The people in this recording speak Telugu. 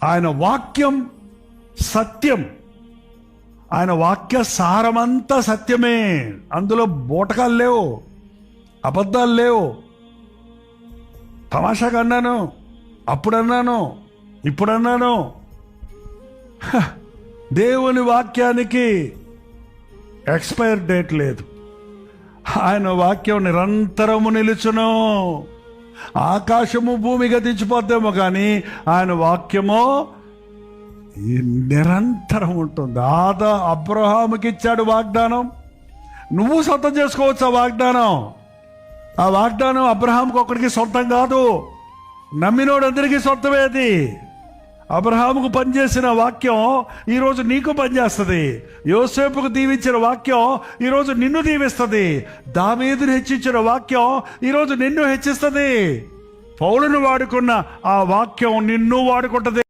ఆయన వాక్యం సత్యం. ఆయన వాక్య సారమంతా సత్యమే. అందులో బోటకాలు లేవు, అబద్ధాలు లేవు. తమాషాగా అన్నాను, అప్పుడన్నాను, ఇప్పుడన్నాను. దేవుని వాక్యానికి ఎక్స్పైర్ డేట్ లేదు. ఆయన వాక్యం నిరంతరము నిలుచును. ఆకాశము భూమి గతించిపోద్దేమో కానీ ఆయన వాక్యమో నిరంతరం ఉంటుంది. అబ్రహాముకి ఇచ్చాడు వాగ్దానం. నువ్వు సొంతం చేసుకోవచ్చు ఆ వాగ్దానం. ఆ వాగ్దానం అబ్రహాంకి ఒక్కడికి సొంతం కాదు, నమ్మినోడందరికీ సొంతమే. అది అబ్రహాముకు పనిచేసిన వాక్యం ఈరోజు నీకు పనిచేస్తుంది. యోసేపుకు దీవించిన వాక్యం ఈరోజు నిన్ను దీవిస్తుంది. దావీదును హెచ్చించిన వాక్యం ఈరోజు నిన్ను హెచ్చిస్తుంది. పౌలును వాడుకున్న ఆ వాక్యం నిన్ను వాడుకుంటుంది.